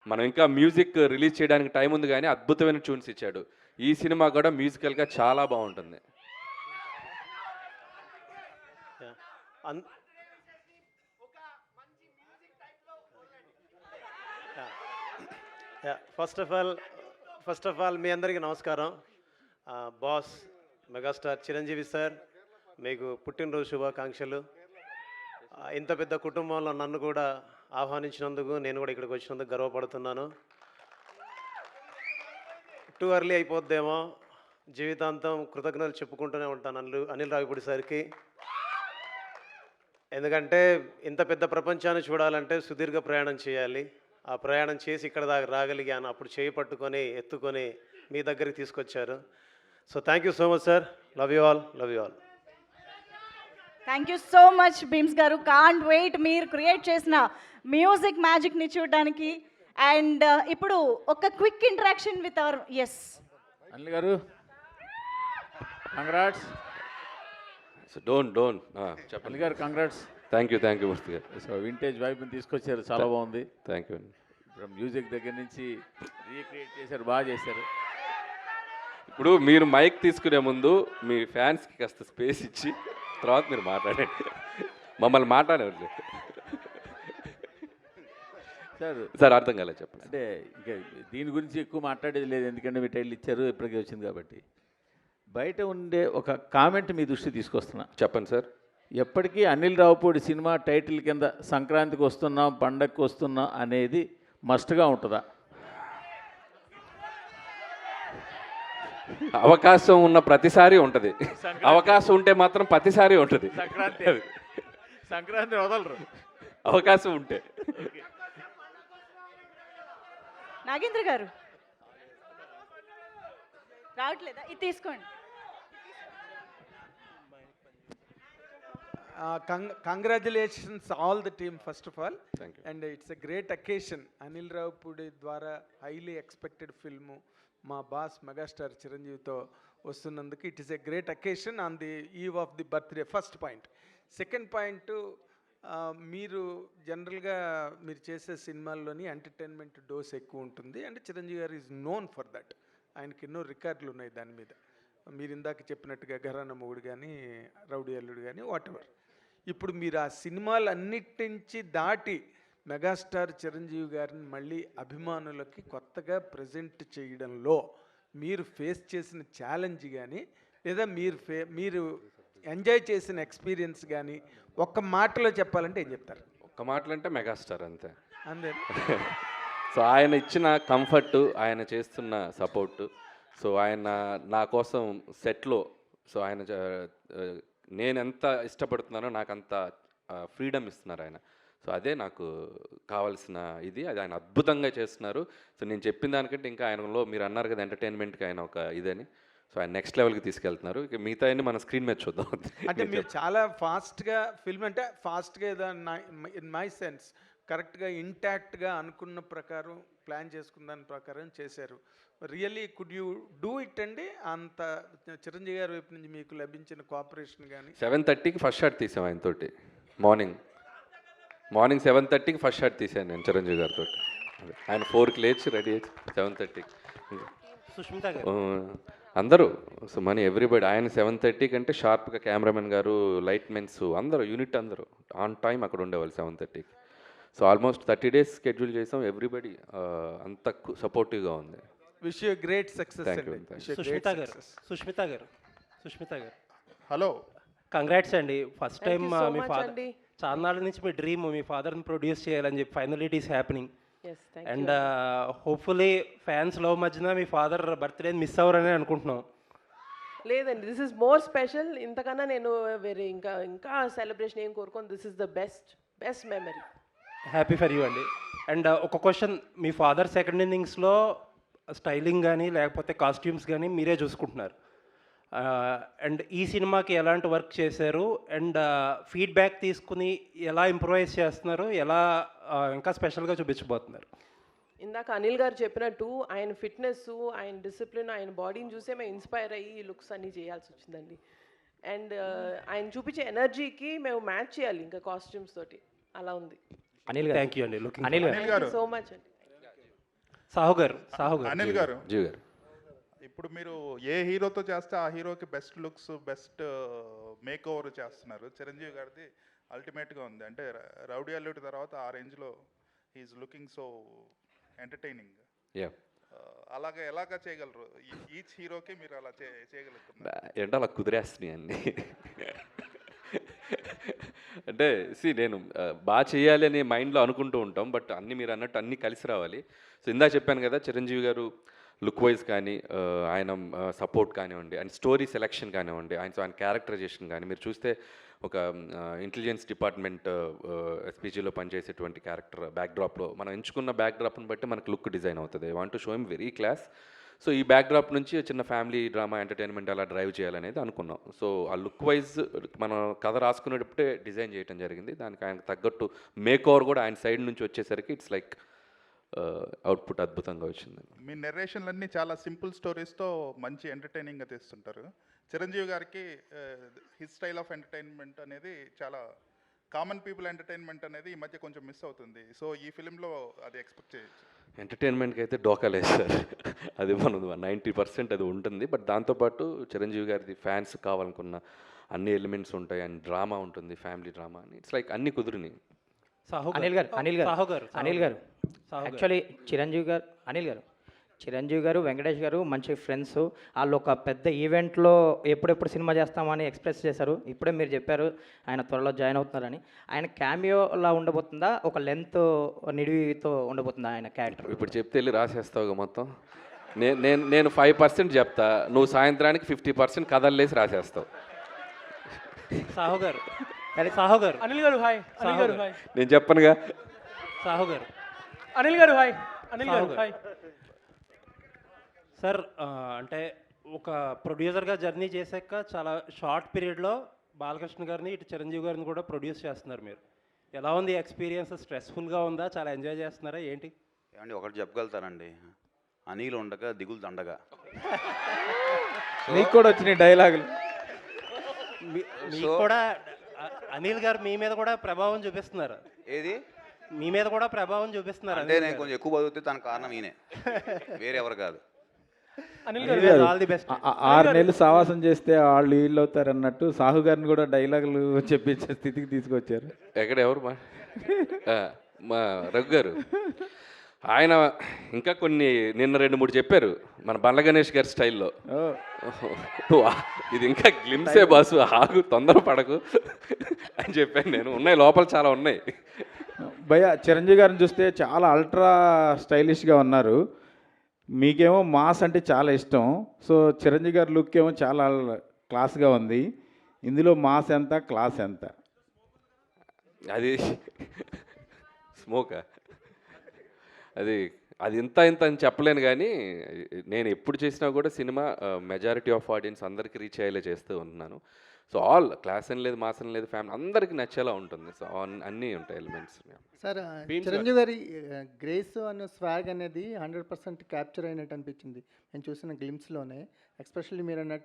మనం ఇంకా music release చేయడానికి టైం ఉంది కానీ అద్భుతమైన ట్యూన్స్ ఇచ్చాడు. ఈ సినిమా కూడా మ్యూజికల్గా చాలా బాగుంటుంది. ఫస్ట్ ఆఫ్ ఆల్ మీ అందరికీ నమస్కారం. బాస్ మెగాస్టార్ చిరంజీవి సార్, మీకు పుట్టినరోజు శుభాకాంక్షలు. ఇంత పెద్ద కుటుంబంలో నన్ను కూడా ఆహ్వానించినందుకు, నేను కూడా ఇక్కడికి వచ్చినందుకు గర్వపడుతున్నాను. టూ ఎర్లీ అయిపోద్దేమో, జీవితాంతం కృతజ్ఞతలు చెప్పుకుంటూనే ఉంటాను అనిల్ రావిపూడి సార్కి. ఎందుకంటే ఇంత పెద్ద ప్రపంచాన్ని చూడాలంటే సుదీర్ఘ ప్రయాణం చేయాలి. ఆ ప్రయాణం చేసి ఇక్కడ దాకా రాగలిగాను. అప్పుడు చేయి పట్టుకొని ఎత్తుకొని మీ దగ్గరికి తీసుకొచ్చారు. So thank you so much sir. Love you all, love you all. Thank you so much Bheems గారు. కాంట్ వెయిట్ మీరు క్రియేట్ చేసిన మ్యూజిక్ మ్యాజిక్ని చూడడానికి. అండ్ ఇప్పుడు ఒక quick interaction with our Anil గారు, కంగ్రాట్స్. డోంట్ చెప్పండి అనిల్ గారు, కంగ్రాట్స్. థ్యాంక్ యూ మూర్తి గారు. సో వింటేజ్ వైబ్ని తీసుకొచ్చారు, చాలా బాగుంది. Thank you. ఇప్పుడు మ్యూజిక్ దగ్గర నుంచి రీక్రియేట్ చేశారు, బాగా చేశారు. ఇప్పుడు మీరు మైక్ తీసుకునే ముందు మీ ఫ్యాన్స్కి కాస్త స్పేస్ ఇచ్చి తర్వాత మీరు మాట్లాడండి. మమ్మల్ని మాట్లాడేవారు సార్ అర్థం కాలేదు చెప్పండి. అంటే ఇంకా దీని గురించి ఎక్కువ మాట్లాడేది లేదు, ఎందుకంటే మీ టైటిల్ ఇచ్చారు, ఇప్పటికే వచ్చింది కాబట్టి. బయట ఉండే ఒక కామెంట్ మీ దృష్టి తీసుకొస్తున్నా. చెప్పండి సార్. ఎప్పటికీ అనిల్ రావుపూడి సినిమా టైటిల్ కింద సంక్రాంతికి వస్తున్నాం, పండగకి వస్తున్నాం అనేది మస్ట్గా ఉంటుందా? అవకాశం ఉన్న ప్రతిసారి ఉంటుంది. అవకాశం ఉంటే మాత్రం ప్రతిసారి ఉంటుంది. సంక్రాంతి వదలరు అవకాశం ఉంటే. నాగేంద్ర గారు రావట్లేదా? ఇది తీసుకోండి. Congratulations all the team first of all. Thank you. And it's a great occasion. Anil Ravapudi ద్వారా highly expected film మా బాస్ మెగాస్టార్ చిరంజీవితో వస్తున్నందుకు it is a great occasion on the eve of the birthday. First point. Second point, మీరు జనరల్గా మీరు చేసే సినిమాల్లోని entertainment dose ఎక్కువ ఉంటుంది. అండ్ చిరంజీవి గారు ఈజ్ నోన్ ఫర్ దట్. ఆయనకి ఎన్నో రికార్డులు ఉన్నాయి దాని మీద. మీరు ఇందాక చెప్పినట్టుగా ఘరానా మొగుడు కానీ, రౌడీ అల్లుడు కానీ, వాట్ ఎవర్. ఇప్పుడు మీరు ఆ సినిమాలన్నిటి నుంచి దాటి మెగాస్టార్ చిరంజీవి గారిని మళ్ళీ అభిమానులకి కొత్తగా ప్రజెంట్ చేయడంలో మీరు ఫేస్ చేసిన ఛాలెంజ్ కానీ, లేదా మీరు ఎంజాయ్ చేసిన ఎక్స్పీరియన్స్ కానీ ఒక్క మాటలో చెప్పాలంటే ఏం చెప్తారు? ఒక్క మాటలు అంటే మెగాస్టార్ అంతే. అంతే. సో ఆయన ఇచ్చిన కంఫర్ట్, ఆయన చేస్తున్న సపోర్టు, సో ఆయన నా కోసం సెట్లో, సో ఆయన నేను ఎంత ఇష్టపడుతున్నానో నాకు అంత ఫ్రీడమ్ ఇస్తున్నారు ఆయన. సో అదే నాకు కావాల్సిన ఇది. అది ఆయన అద్భుతంగా చేస్తున్నారు. సో నేను చెప్పిన దానికంటే ఇంకా ఆయనలో మీరు అన్నారు కదా ఎంటర్టైన్మెంట్కి ఆయన ఒక ఇదని, సో ఆయన నెక్స్ట్ లెవెల్కి తీసుకెళ్తున్నారు. ఇక మిగతా అన్ని మన స్క్రీన్ మీద చూద్దాం. అంటే మీరు చాలా ఫాస్ట్గా ఫిల్మ్, అంటే ఫాస్ట్గా ఏదో ఇన్ మై సెన్స్ కరెక్ట్గా ఇంటాక్ట్గా అనుకున్న ప్రకారం ప్లాన్ చేసుకున్న దాని ప్రకారం చేశారు. Really could you do it అండి? అంత చిరంజీవి గారి వైపు నుంచి మీకు లభించిన కోఆపరేషన్ కానీ. 7:30కి ఫస్ట్ షాట్ తీసాం ఆయనతోటి. మార్నింగ్ 7:30కి ఫస్ట్ షాట్ తీసాను నేను చిరంజీవి గారితో. ఆయన 4కి లేచి రెడీ అయ్యి 7:30కి సుష్మిత గారు అందరూ, సో మనీ ఎవ్రీబడి. ఆయన 7:30కి అంటే షార్ప్గా కెమెరామెన్ గారు, లైట్ మెన్స్ అందరూ, యూనిట్ అందరూ ఆన్ టైం అక్కడ ఉండేవాళ్ళు 7:30కి. సో ఆల్మోస్ట్ 30 days స్కెడ్యూల్ చేసాం. ఎవ్రీబడి అంత సపోర్టివ్గా ఉంది. Wish you great success. Sushmita గారు హలో, కంగ్రాట్స్ అండి. ఫస్ట్ టైం మీ ఫాదర్, చాలా నాళ్ళ నుంచి మీ డ్రీమ్ మీ ఫాదర్ని ప్రొడ్యూస్ చేయాలని చెప్పి final it is happening. And hopefully fans love మధ్యన మీ ఫాదర్ బర్త్డే మిస్ అవ్వరని అనుకుంటున్నాం. లేదండి, దిస్ ఇస్ మోర్ స్పెషల్. ఇంతకన్నా నేను వేరే ఇంకా సెలబ్రేషన్ ఏం కోరుకోను. This is the best memory. Happy for you అండి. అండ్ ఒక క్వశ్చన్, మీ ఫాదర్ సెకండ్ ఇన్నింగ్స్లో స్టైలింగ్ కానీ లేకపోతే కాస్ట్యూమ్స్ కానీ మీరే చూసుకుంటున్నారు. అండ్ ఈ సినిమాకి ఎలాంటి వర్క్ చేశారు, అండ్ ఫీడ్బ్యాక్ తీసుకుని ఎలా ఇంప్రూవైజ్ చేస్తున్నారు, ఎలా ఇంకా స్పెషల్గా చూపించబోతున్నారు? ఇందాక అనిల్ గారు చెప్పినట్టు ఆయన ఫిట్నెస్, ఆయన డిసిప్లిన్, ఆయన బాడీని చూసే మేము ఇన్స్పైర్ అయ్యి ఈ లుక్స్ అన్నీ చేయాల్సి వచ్చిందండి. అండ్ ఆయన చూపించే ఎనర్జీకి మేము మ్యాచ్ చేయాలి ఇంకా కాస్ట్యూమ్స్ తోటి. అలా ఉంది. అనిల్ థ్యాంక్ యూ అండి. అనిల్ గారు సో మచ్ అండి. సాహు గారు అనిల్ గారు, జీవి గారు. ఇప్పుడు మీరు ఏ హీరోతో చేస్తే ఆ హీరోకి best looks, best make over చేస్తున్నారు. చిరంజీవి గారిది అల్టిమేట్గా ఉంది. అంటే రౌడీ అల్లుడి తర్వాత ఆ రేంజ్లో he's looking so entertaining. Yeah, అలాగే ఎలాగా చేయగలరు? ఈచ్ హీరోకి మీరు అలా చేయగలుగుతున్నారు. ఏంటో అలా కుదిరేస్తున్నాయి అన్నీ. అంటే నేను బాగా చేయాలి అనే మైండ్లో అనుకుంటూ ఉంటాం, బట్ అన్నీ మీరు అన్నట్టు అన్నీ కలిసి రావాలి. సో ఇందా చెప్పాను కదా, చిరంజీవి గారు లుక్ వైజ్ కానీ, ఆయన సపోర్ట్ కానివ్వండి, ఆయన స్టోరీ సెలెక్షన్ కానివ్వండి, ఆయన క్యారెక్టరైజేషన్ కానీ మీరు చూస్తే ఒక ఇంటెలిజెన్స్ డిపార్ట్మెంట్ ఎస్పీజీలో పనిచేసేటువంటి క్యారెక్టర్ బ్యాక్డ్రాప్లో మనం ఎంచుకున్న బ్యాక్డ్రాప్ని బట్టి మనకు లుక్ డిజైన్ అవుతుంది. Want to show him very class. So ఈ బ్యాక్డ్రాప్ నుంచి చిన్న ఫ్యామిలీ డ్రామా ఎంటర్టైన్మెంట్ అలా డ్రైవ్ చేయాలనేది అనుకున్నాం. సో ఆ లుక్ వైజ్ మనం కథ రాసుకునేటప్పుడే డిజైన్ చేయడం జరిగింది. దానికి ఆయనకు తగ్గట్టు మేక్ ఓవర్ కూడా ఆయన సైడ్ నుంచి వచ్చేసరికి ఇట్స్ లైక్ అవుట్పుట్ అద్భుతంగా వచ్చింది. మీ నెరేషన్లన్నీ చాలా సింపుల్ స్టోరీస్తో మంచి ఎంటర్టైనింగ్గా తీస్తుంటారు. చిరంజీవి గారికి హిస్ స్టైల్ ఆఫ్ ఎంటర్టైన్మెంట్ అనేది చాలా కామన్ పీపుల్ ఎంటర్టైన్మెంట్ అనేది ఈ మధ్య కొంచెం మిస్ అవుతుంది. సో ఈ ఫిలింలో అది ఎక్స్పెక్ట్ చేయొచ్చు. ఎంటర్టైన్మెంట్కి అయితే డోకా లేదు సార్, అది మనది 90% అది ఉంటుంది. బట్ దాంతోపాటు చిరంజీవి గారిది ఫ్యాన్స్ కావాలనుకున్న అన్ని ఎలిమెంట్స్ ఉంటాయి, అండ్ డ్రామా ఉంటుంది, ఫ్యామిలీ డ్రామా అని. ఇట్స్ లైక్ అన్ని కుదిరినాయి. అనిల్ గారు యాక్చువల్లీ చిరంజీవి గారు వెంకటేష్ గారు మంచి ఫ్రెండ్స్. వాళ్ళు ఒక పెద్ద ఈవెంట్లో ఎప్పుడెప్పుడు సినిమా చేస్తామని ఎక్స్ప్రెస్ చేశారు. ఇప్పుడే మీరు చెప్పారు ఆయన త్వరలో జాయిన్ అవుతున్నారని. ఆయన క్యామియోలా ఉండబోతుందా, ఒక లెంత్ నిడివితో ఉండబోతుందా ఆయన క్యారెక్టర్? ఇప్పుడు చెప్తే వెళ్ళి రాసేస్తావుగా మొత్తం. నేను 5% చెప్తా, నువ్వు సాయంత్రానికి 50% కథల్లేసి రాసేస్తావు. సాహు గారు అనిల్ గారు హాయ్. అనిల్ గారు హాయ్. నేను చెప్పనుగా. సాహు గారు అనిల్ గారు హాయ్. అనిల్ గారు హాయ్. సార్, అంటే ఒక ప్రొడ్యూసర్గా జర్నీ చేశాక చాలా షార్ట్ పీరియడ్లో బాలకృష్ణ గారిని ఇటు చిరంజీవి గారిని కూడా ప్రొడ్యూస్ చేస్తున్నారు మీరు. ఎలా ఉంది ఎక్స్పీరియన్స్? స్ట్రెస్ఫుల్గా ఉందా, చాలా ఎంజాయ్ చేస్తున్నారా ఏంటి? ఏమండి ఒకటి చెప్పగలుగుతానండి, అనిల్ ఉండగా దిగులు దండగా. మీకు కూడా వచ్చినాయి డైలాగులు. మీకు కూడా అనిల్ గారు మీ మీద కూడా ప్రభావం చూపిస్తున్నారు. ఏది మీ మీద కూడా ప్రభావం చూపిస్తున్నారు అంటే నేను కొంచెం ఎక్కువ బతుకుతే తన కారణం ఈయనే, వేరెవరు కాదు. All the best. 6 నెలలు సావాసం చేస్తే వాళ్ళు వీళ్ళు అవుతారు అన్నట్టు సాహు గారిని కూడా డైలాగులు చెప్పించే స్థితికి తీసుకొచ్చారు. ఎక్కడ ఎవరు మా రఘు గారు, ఆయన ఇంకా కొన్ని నిన్న 2-3 చెప్పారు మన బండ్ల గణేష్ గారి స్టైల్లో. ఇది ఇంకా గ్లిమ్సే బాసు, ఆగు తొందరపడకు అని చెప్పాను నేను. ఉన్నాయి లోపల చాలా ఉన్నాయి. భయ చిరంజీవి గారిని చూస్తే చాలా అల్ట్రా స్టైలిష్గా ఉన్నారు. మీకేమో మాస్ అంటే చాలా ఇష్టం. సో చిరంజీవి గారి లుక్ ఏమో చాలా క్లాస్గా ఉంది. ఇందులో మాస్ ఎంత, క్లాస్ ఎంత? అది స్మోకా, అది ఇంత అని చెప్పలేను. కానీ నేను ఎప్పుడు చేసినా కూడా సినిమా మెజారిటీ ఆఫ్ ఆడియన్స్ అందరికీ రీచ్ అయ్యేలా చేస్తూ ఉంటున్నాను. సో ఆల్ క్లాస్ అని లేదు, మాస్ అని లేదు, ఫ్యామిలీ అందరికీ నచ్చేలా ఉంటుంది. సో అన్నీ ఉంటాయి ఎలిమెంట్స్. సార్, చిరంజీవి గారి గ్రేస్ అనే స్వాగ్ అనేది 100% క్యాప్చర్ అయినట్టు అనిపించింది నేను చూసిన గ్లిమ్స్లోనే. ఎస్పెషల్లీ మీరు అన్నట్టు